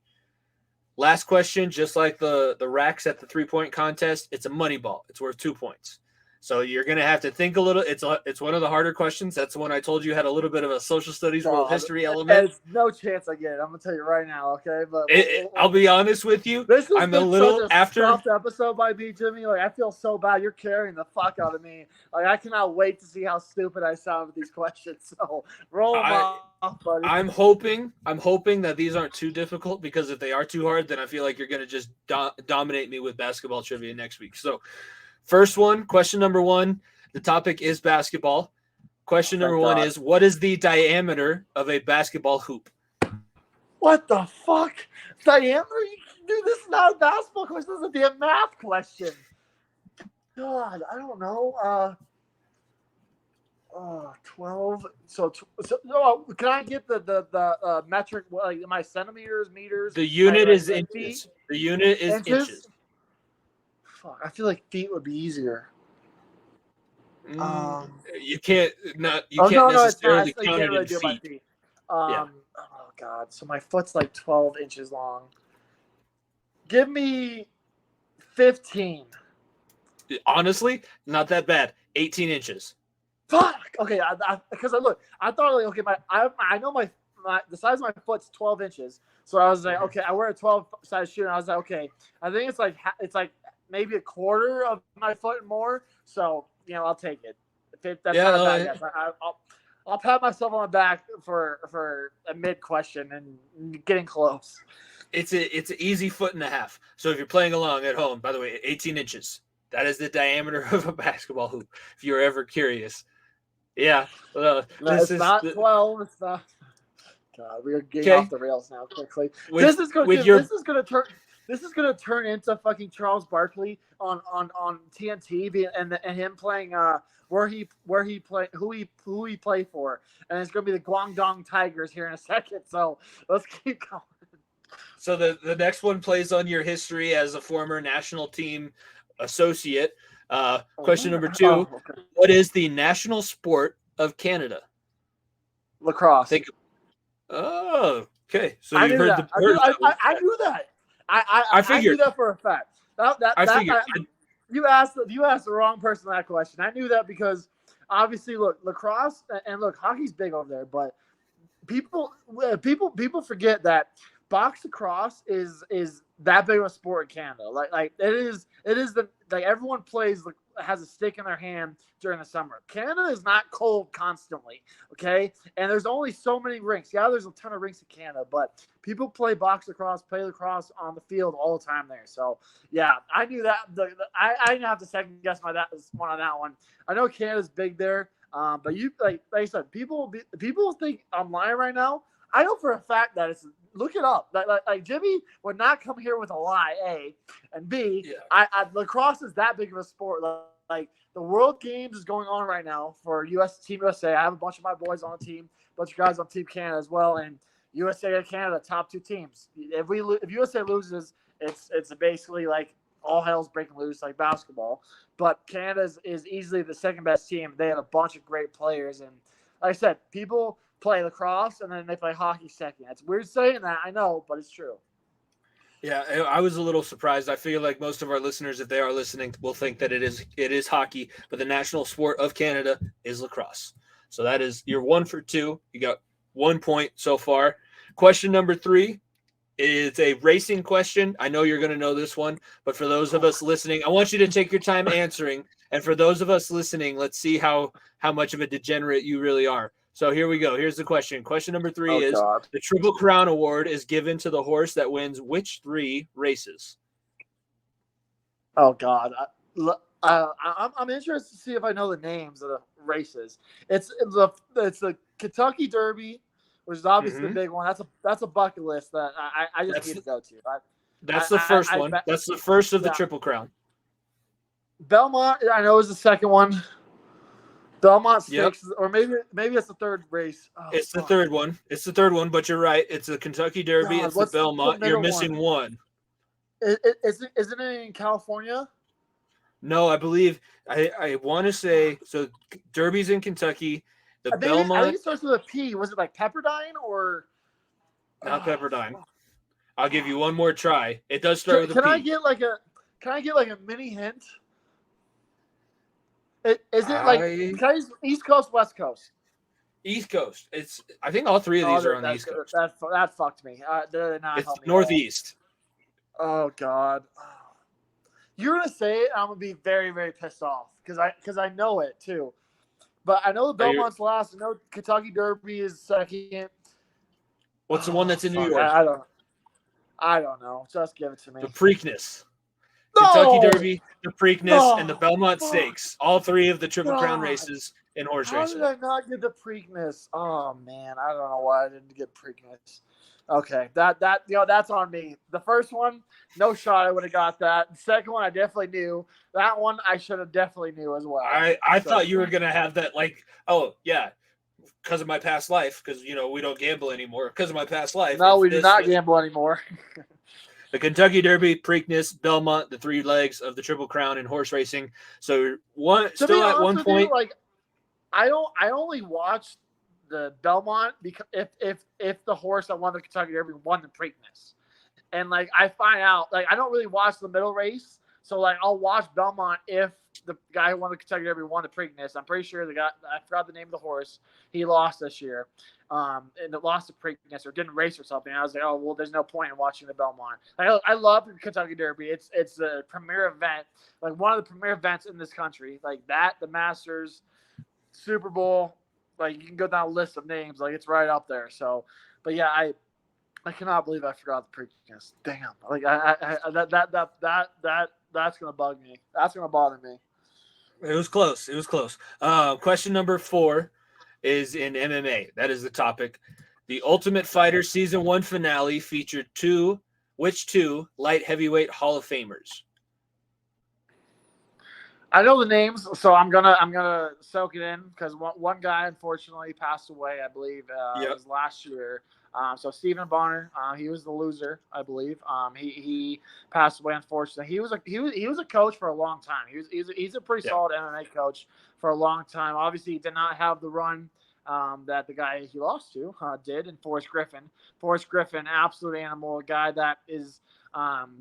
Last question, just like the racks at the 3-point contest, it's a money ball. It's worth 2 points. So you're going to have to think a little. It's one of the harder questions. That's the one I told you had a little bit of a social studies, world history element. There's no chance I get it. I'm going to tell you right now, okay? But I'll be honest with you. This is I'm a little after stuffed episode by me, Jimmy. I feel so bad. You're carrying the fuck out of me. I cannot wait to see how stupid I sound with these questions. So roll them off, buddy. I'm hoping that these aren't too difficult, because if they are too hard, then I feel like you're going to just dominate me with basketball trivia next week. So. First one, question number 1. The topic is basketball. Question number 1 is, what is the diameter of a basketball hoop? What the fuck? Diameter? Dude, this is not a basketball question. This is a damn math question. God, I don't know. 12. So can I get the metric? Am I centimeters, meters? The unit is inches. The unit is inches. I feel like feet would be easier. You can't necessarily count it in feet. Oh God! So my foot's like 12 inches long. Give me 15. Honestly, not that bad. 18 inches. Fuck. Okay, because I thought I know the size of my foot's 12 inches. So I was like, okay, I wear a 12 size shoe, and I was like, okay, I think it's like maybe a quarter of my foot and more. So, I'll take it. That's not bad. I'll pat myself on the back for a mid question and getting close. It's an easy 1.5 feet. So if you're playing along at home, by the way, 18 inches. That is the diameter of a basketball hoop, if you're ever curious. Yeah. It's not 12. It's not. God, we are getting off the rails now quickly. This is going to turn into fucking Charles Barkley on TNT and him playing who he played for, and it's going to be the Guangdong Tigers here in a second. So let's keep going. So the next one plays on your history as a former national team associate. Question number 2: okay. What is the national sport of Canada? Lacrosse. Okay. So I you knew heard that. I knew that. I figured. I knew that for a fact. I figured. You asked the wrong person that question. I knew that because obviously, look, lacrosse and look, hockey's big over there, but people forget that box lacrosse is that big of a sport in Canada. Like it is the like everyone plays has a stick in their hand during the summer. Canada is not cold constantly, okay? And there's only so many rinks. Yeah, there's a ton of rinks in Canada, but people play box lacrosse, play lacrosse on the field all the time there. So yeah, I knew that. I didn't have to second guess one on that one. I know Canada's big there. But you like I said, people think I'm lying right now. I know for a fact that it's look it up. Like Jimmy would not come here with a lie. A and B. Yeah. Lacrosse is that big of a sport. Like the World Games is going on right now for Team USA. I have a bunch of my boys on the team, a bunch of guys on Team Canada as well, and USA and Canada top two teams. If USA loses, it's basically like all hell's breaking loose like basketball. But Canada is easily the second best team. They have a bunch of great players. And like I said, people play lacrosse and then they play hockey second. It's weird saying that, I know, but it's true. Yeah, I was a little surprised. I feel like most of our listeners, if they are listening, will think that it is hockey, but the national sport of Canada is lacrosse. So that is you're 1 for 2. You got 1 point so far. Question number 3. It's a racing question. I know you're going to know this one, but for those of us listening, I want you to take your time answering. And for those of us listening, let's see how much of a degenerate you really are. So here we go. Here's the question. Question number 3 is God. The Triple Crown Award is given to the horse that wins which 3 races? Oh, God. I'm interested to see if I know the names of the races. It's the Kentucky Derby, which is obviously the big one. That's a bucket list that I just need to go to. That's the first one. That's the first of the Triple Crown. Belmont, I know, is the second one. Belmont Stakes, or maybe it's the third race. Oh, it's the third one. It's the third one, but you're right. It's the Kentucky Derby. God, it's the Belmont. You're missing one. Isn't it in California? No, I believe I want to say so. Derby's in Kentucky. Belmont. I think it starts with a P. Was it like Pepperdine or? Not Pepperdine. I'll give you one more try. It does start with a P. Can I get like a mini hint? Is it like East Coast, West Coast? East Coast. I think all 3 of these are on the East Coast. That fucked me. It's Northeast. Oh God. You're gonna say it, I'm gonna be very, very pissed off because I know it too. But I know the Belmont's last. I know Kentucky Derby is second. What's the one that's in New York? I don't know. Just give it to me. The Preakness. No! Kentucky Derby, the Preakness, and the Belmont Stakes. All 3 of the Triple Crown races in horse racing. How did I not get the Preakness? Oh man, I don't know why I didn't get Preakness. Okay, that's on me. The first one, no shot I would have got that. The second one, I definitely knew. That one, I should have definitely knew as well. I thought you were gonna have that, like, oh yeah, because of my past life, because we don't gamble anymore. Because of my past life. No, we do not gamble anymore. The Kentucky Derby, Preakness, Belmont, the 3 legs of the Triple Crown in horse racing. So still at 1 point. I only watched the Belmont because if the horse that won the Kentucky Derby won the Preakness, and I find out I don't really watch the middle race, so I'll watch Belmont if the guy who won the Kentucky Derby won the Preakness. I'm pretty sure the guy, I forgot the name of the horse, he lost this year. And it lost to Preakness or didn't race or something. I was like, oh well, there's no point in watching the Belmont. I love the Kentucky Derby. It's the premier event, one of the premier events in this country. The Masters, Super Bowl. You can go down a list of names. It's right up there. So, but yeah, I cannot believe I forgot the Preakness. Damn. That's gonna bug me. That's gonna bother me. It was close. Question number 4. Is in MMA. That is the topic. The Ultimate Fighter Season 1 finale featured which two light heavyweight Hall of Famers? I know the names, so I'm gonna soak it in because one guy unfortunately passed away. I believe it was last year. So Stephen Bonner, he was the loser, I believe. He passed away unfortunately. He was a coach for a long time. He's a pretty solid MMA coach for a long time. Obviously, he did not have the run that the guy he lost to did in Forrest Griffin. Forrest Griffin, absolute animal, a guy that is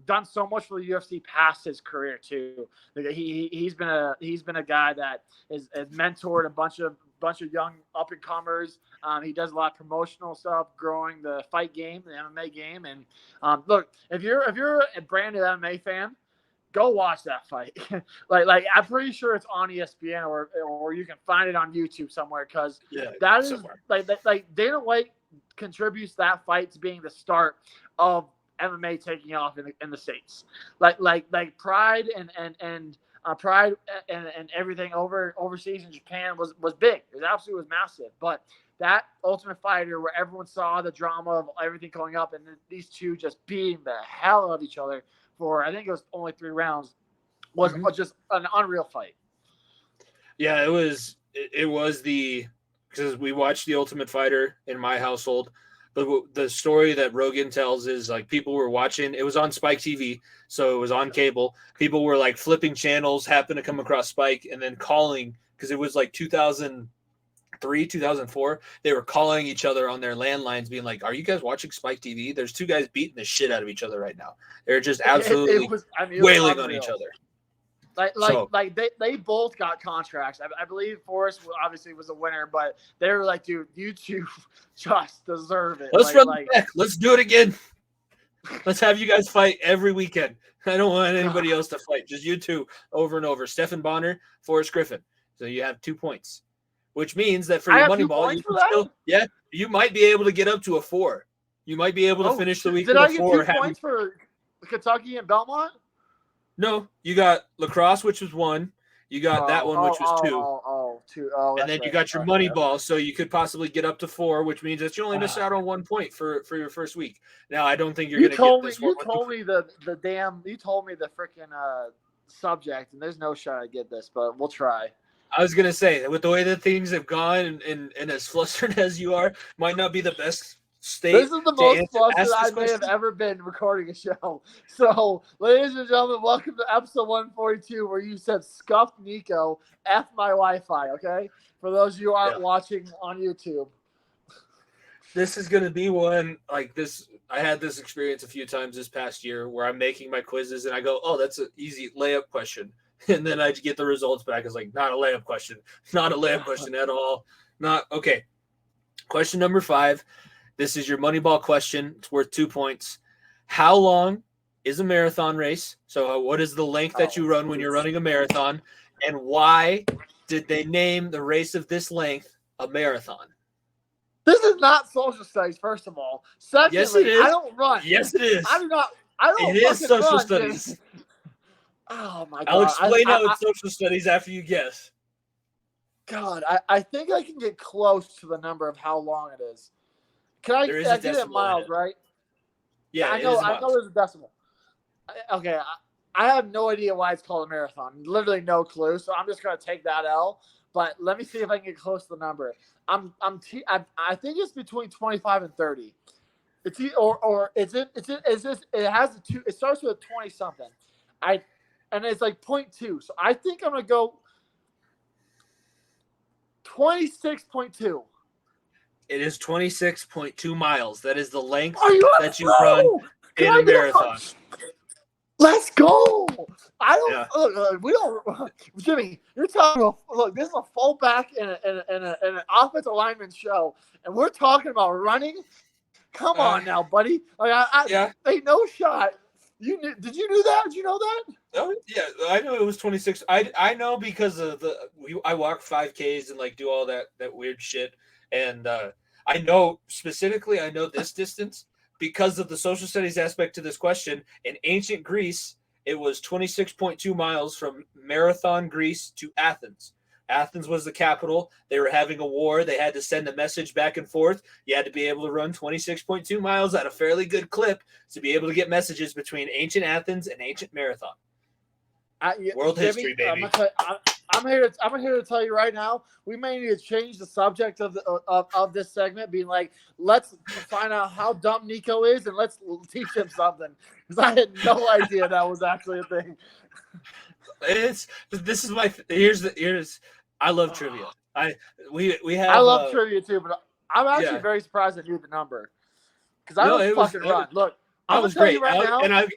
done so much for the UFC past his career too. Like, he's been a guy that has mentored a bunch of young up and comers. He does a lot of promotional stuff, growing the fight game, the MMA game. And look, if you're a brand new MMA fan, go watch that fight. like I'm pretty sure it's on ESPN or you can find it on YouTube somewhere, because that is somewhere. like Dana White contributes that fight to being the start of MMA taking off in the States. Like Pride and Pride and everything overseas in Japan was big. It absolutely was massive. But that Ultimate Fighter, where everyone saw the drama of everything going up, and these two just beating the hell out of each other for, I think it was only 3 rounds, was just an unreal fight. Yeah, it was because we watched the Ultimate Fighter in my household. The story that Rogan tells is like people were watching. It was on Spike TV, so it was on cable. People were like flipping channels, happened to come across Spike, and then calling, because it was like 2003, 2004. They were calling each other on their landlines, being like, "Are you guys watching Spike TV? There's 2 guys beating the shit out of each other right now. They're just absolutely wailing on each other." Like they both got contracts. I believe Forrest obviously was a winner, but they were like, dude, you two just deserve it. Let's run it back. Let's do it again. Let's have you guys fight every weekend. I don't want anybody else to fight. Just you two over and over. Stephen Bonner, Forrest Griffin. So you have 2 points, which means that for your Moneyball, you might be able to get up to a 4. You might be able to finish the week with a 4. Did I get 2 points for Kentucky and Belmont? No, you got lacrosse, which was 1. You got that one, which was 2. 2. And then you got your money ball, so you could possibly get up to 4, which means that you only missed out on 1 point for your first week. Now, I don't think you're going to get this one. You told me the freaking subject, and there's no shot I get this, but we'll try. I was going to say, with the way that things have gone and as flustered as you are, might not be the best state. This is the most flustered I may have ever been recording a show. So, ladies and gentlemen, welcome to episode 142, where you said scuffed Niko, F my Wi-Fi, okay? For those of you who aren't watching on YouTube. This is going to be one like this. I had this experience a few times this past year where I'm making my quizzes and I go, oh, that's an easy layup question. And then I get the results back. It's like, not a layup question. Not a layup question at all. Not okay. Question number 5. This is your Moneyball question. It's worth 2 points. How long is a marathon race? So what is the length that you run when you're running a marathon? And why did they name the race of this length a marathon? This is not social studies, first of all. Secondly, yes, it is. I don't run. Yes, it is. I do not. I don't. It is social studies. Oh my god! I'll explain how it's social studies after you guess. God, I think I can get close to the number of how long it is. Can I get it in miles, right? Yeah, I know there's a decimal. Okay, I have no idea why it's called a marathon. Literally no clue. So I'm just gonna take that L. But let me see if I can get close to the number. I think it's between 25 and 30. It starts with 20 something. And it's like 0.2. So I think I'm gonna go 26.2. It is 26.2 miles. That is the length that you run in a marathon. Let's go. We don't. Jimmy, you're talking about. Look, this is a fullback and an offensive lineman show, and we're talking about running. Come on now, buddy. Like ain't no shot. Did you do that? Did you know that? Oh yeah, I know it was 26. I know because of I walk 5Ks and like do all that weird shit, and I know specifically. I know this distance because of the social studies aspect to this question. In ancient Greece, it was 26.2 miles from Marathon, Greece to Athens. Athens was the capital. They were having a war. They had to send a message back and forth. You had to be able to run 26.2 miles at a fairly good clip to be able to get messages between ancient Athens and ancient Marathon. World Jimmy, history, baby. I'm here to tell you right now. We may need to change the subject of this segment, being like, let's find out how dumb Niko is and let's teach him something. Because I had no idea that was actually a thing. Here's I love trivia. I love trivia too, but I'm actually very surprised I knew the number because I don't fucking run. Look, I was great, right now. And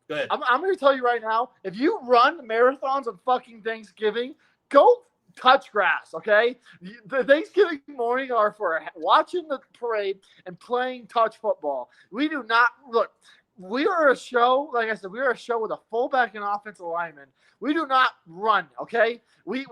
Go ahead. I'm going to tell you right now, if you run marathons on fucking Thanksgiving, go touch grass, okay? The Thanksgiving morning are for watching the parade and playing touch football. We do not look. We are a show, like I said, we are a show with a fullback and offensive lineman. We do not run, okay? We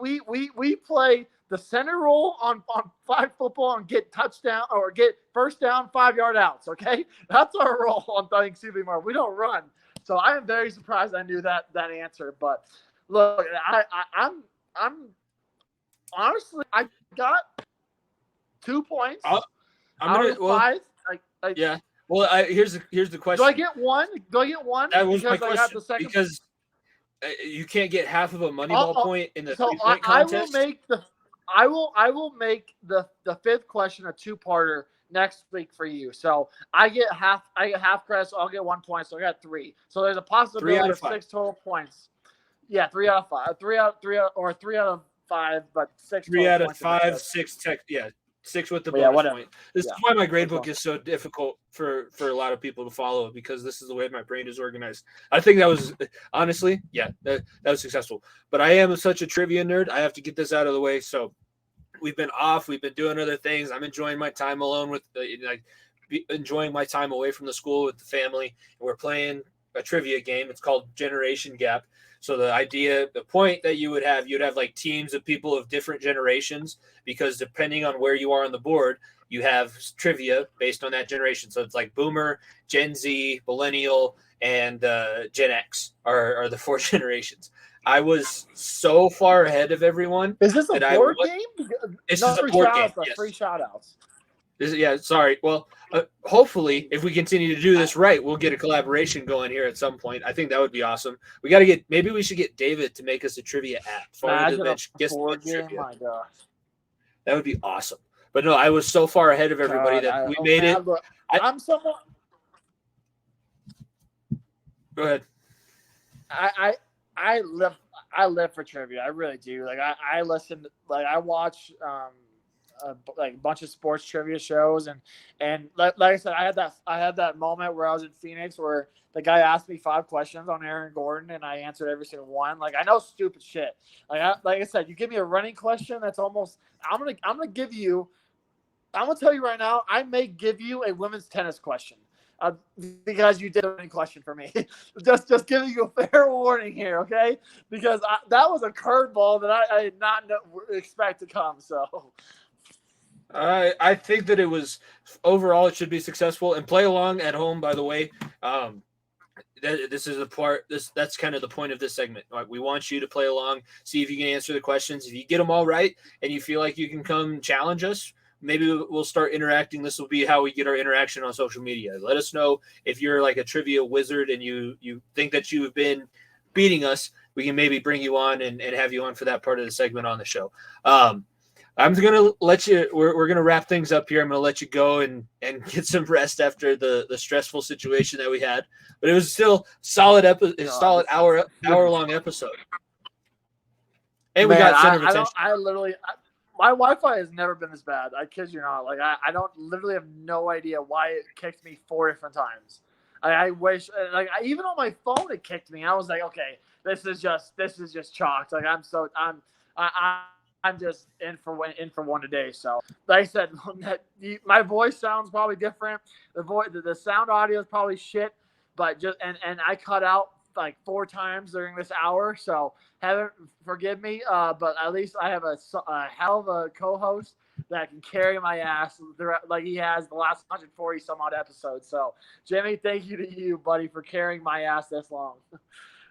play the center role on flag football and get touchdown or get first down 5-yard outs, okay? That's our role on Thanksgiving morning. We don't run. So I am very surprised I knew that answer. But look, I'm honestly, I got 2 points out of 5. Yeah. Well, here's the question. Do I get one? That was my question. Because you can't get half of a Moneyball point in the 3-point contest. I will make the 5th question a 2-parter next week for you. So I get half credit, so I'll get 1 point. So I got 3. So there's a possibility of 6 total points. Yeah, 3 out of 5. 3 out of 5, but 6. 3 out of 5, 6 tech. Yeah. 6 with the bonus point. This is why my grade book is so difficult for a lot of people to follow, because this is the way my brain is organized. I think that was honestly, that was successful. But I am such a trivia nerd. I have to get this out of the way. So we've been off. We've been doing other things. I'm enjoying my time alone with enjoying my time away from the school with the family. And we're playing a trivia game. It's called Generation Gap. So the point that you'd have like teams of people of different generations, because depending on where you are on the board, you have trivia based on that generation. So it's like Boomer, Gen Z, Millennial, and Gen X are the 4 generations. I was so far ahead of everyone. Is this a board game? This is a board game. Yes. Free shout-outs. Sorry. Well, hopefully, if we continue to do this right, we'll get a collaboration going here at some point. I think that would be awesome. Maybe we should get David to make us a trivia app. Board game, my gosh. That would be awesome. But no, I was so far ahead of everybody that we made it. I'm somewhat. Go ahead. I live for trivia. I really do. Like I listen. Like I watch. A bunch of sports trivia shows, and like I said, I had that moment where I was in Phoenix where the guy asked me 5 questions on Aaron Gordon, and I answered every single one. Like I know stupid shit. Like I said, you give me a running question, that's almost. I'm gonna tell you right now. I may give you a women's tennis question. Because you did a running question for me. just giving you a fair warning here, okay? Because that was a curveball that I did not expect to come. So. I think that it was overall it should be successful, and play along at home. By the way, this is the part. That's kind of the point of this segment. Like, we want you to play along, see if you can answer the questions. If you get them all right, and you feel like you can come challenge us, maybe we'll start interacting. This will be how we get our interaction on social media. Let us know if you're like a trivia wizard and you think that you've been beating us. We can maybe bring you on and have you on for that part of the segment on the show. I'm going to let you – we're going to wrap things up here. I'm going to let you go and get some rest after the stressful situation that we had. But it was still solid hour-long episode. And we got center of attention. My Wi-Fi has never been this bad. I kid you not. Like I don't literally have no idea why it kicked me 4 different times. I wish even on my phone it kicked me. I was like, okay, this is just chalked. Like I'm just in for one today. So, like I said, my voice sounds probably different. The sound audio is probably shit, but and I cut out like 4 times during this hour. So, forgive me. But at least I have a hell of a co-host that can carry my ass like he has the last 140 some odd episodes. So, Jimmy, thank you to you, buddy, for carrying my ass this long.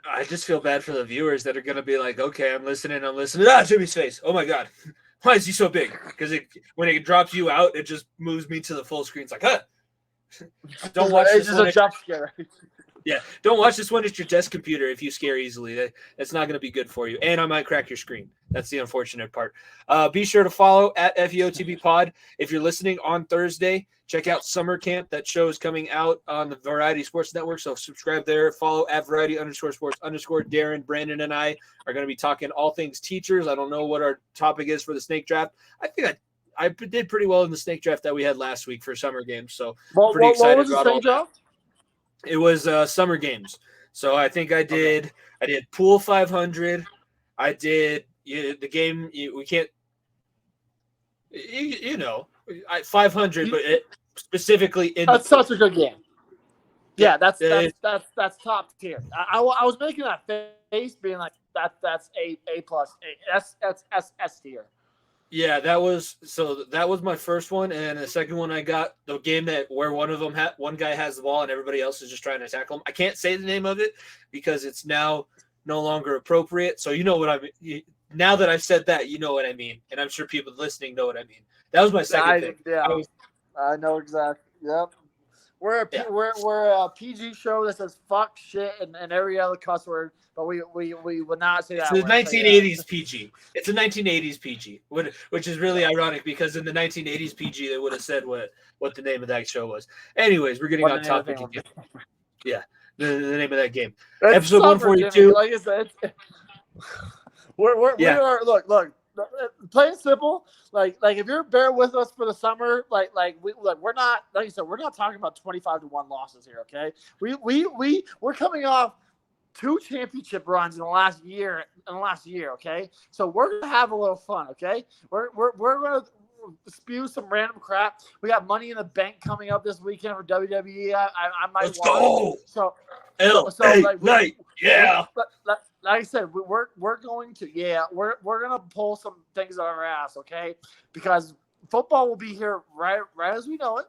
I just feel bad for the viewers that are going to be like, okay, I'm listening. Jimmy's face. Oh, my God. Why is he so big? Because when it drops you out, it just moves me to the full screen. It's like, huh? Don't watch this one. It's a jump scare. Yeah, don't watch this one at your desk computer if you scare easily. That's not going to be good for you. And I might crack your screen. That's the unfortunate part. Be sure to follow at FEOTB Pod. If you're listening on Thursday, check out Summer Camp. That show is coming out on the Variety Sports Network, so subscribe there. Follow at Variety_Sports_. Darren, Brandon, and I are going to be talking all things teachers. I don't know what our topic is for the snake draft. I think I did pretty well in the snake draft that we had last week for summer games, so pretty excited about all that. It was summer games. So I think I did pool 500. I did the game. We can't. 500, but specifically in That's the such a good game. Yeah, that's top tier. I was making that face, being like that's A plus, that's S tier. Yeah, that was my first one, and the second one I got the game where one guy has the ball and everybody else is just trying to tackle him. I can't say the name of it because it's now no longer appropriate. So you know what I mean. Now that I've said that, you know what I mean, and I'm sure people listening know what I mean. That was my second thing. Yeah, I know exactly. Yep. We're a PG show that says fuck, shit, and every other cuss word, but we would not say that. It's a 1980s PG. It's a 1980s PG, which is really ironic because in the 1980s PG they would have said what the name of that show was. Anyways, we're getting on topic again. Yeah, the name of that game. It's Episode summer, 142. Jimmy. Like I said, we are look. Plain and simple, like if you're bear with us for the summer, we're not, like you said, we're not talking about 25-1 losses here, okay? We're coming off 2 championship runs in the last year, okay? So we're gonna have a little fun, okay? We're gonna spew some random crap. We got Money in the Bank coming up this weekend for WWE. I might Let's go. So night, yeah. Like I said, we're going to we're gonna pull some things out of our ass, okay? Because football will be here right as we know it,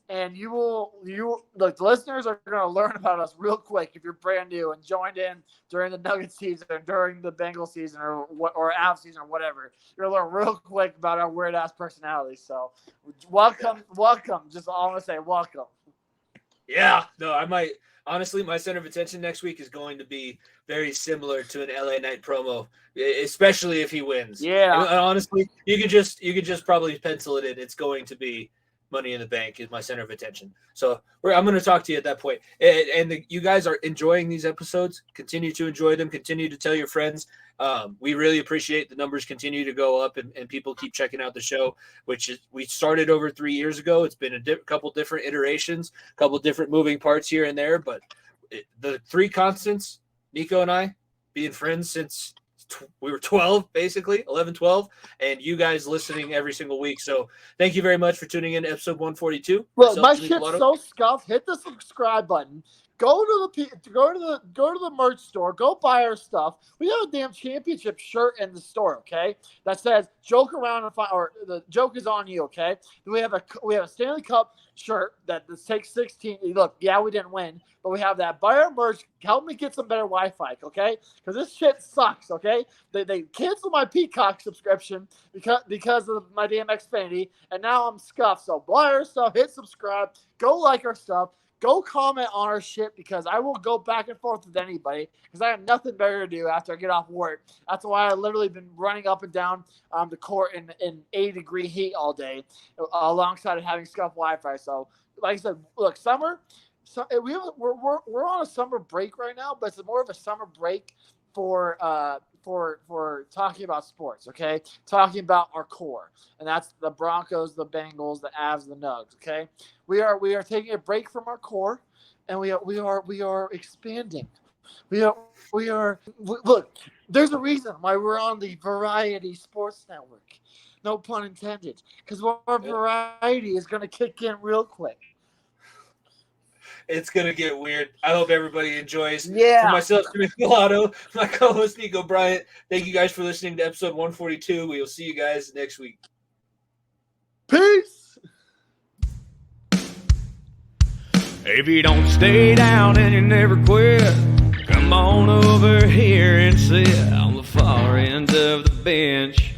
and the listeners are gonna learn about us real quick if you're brand new and joined in during the Nuggets season or during the Bengals season or Av season or whatever. You're gonna learn real quick about our weird ass personalities. So welcome. Just all I'm gonna say, welcome. Yeah, no, I might. Honestly, my center of attention next week is going to be very similar to an LA Knight promo, especially if he wins. Yeah. And honestly, you could just probably pencil it in. It's going to be Money in the Bank is my center of attention. So I'm going to talk to you at that point. And you guys are enjoying these episodes. Continue to enjoy them. Continue to tell your friends. We really appreciate the numbers continue to go up and people keep checking out the show, we started over 3 years ago. It's been a couple different iterations, a couple different moving parts here and there, but the 3 constants, Niko and I, being friends since we were 12, basically 11, 12, and you guys listening every single week. So thank you very much for tuning in to episode 142. Well, my shit's so scuffed. Hit the subscribe button. Go to the merch store. Go buy our stuff. We have a damn championship shirt in the store, okay? That says "Joke around and find," or the joke is on you, okay? We have a Stanley Cup shirt that takes 16. Look, yeah, we didn't win, but we have that. Buy our merch. Help me get some better Wi-Fi, okay? Because this shit sucks, okay? They canceled my Peacock subscription because of my damn Xfinity, and now I'm scuffed. So buy our stuff. Hit subscribe. Go like our stuff. Go comment on our shit because I will go back and forth with anybody because I have nothing better to do after I get off work. That's why I literally been running up and down the court in 80-degree heat all day alongside of having scuffed Wi-Fi. So, like I said, look, summer. So we're on a summer break right now, but it's more of a summer break for talking about sports, okay? Talking about our core, and that's the Broncos, the Bengals, the Avs, the Nugs, okay? We are taking a break from our core, and we are expanding. Look, there's a reason why we're on the Variety Sports Network. No pun intended, because our variety is going to kick in real quick. It's going to get weird. I hope everybody enjoys. Yeah. For myself, Jimmy Pilato, my co-host, Niko Bryant, thank you guys for listening to episode 142. We will see you guys next week. Peace. If you don't stay down and you never quit, come on over here and sit on the far end of the bench.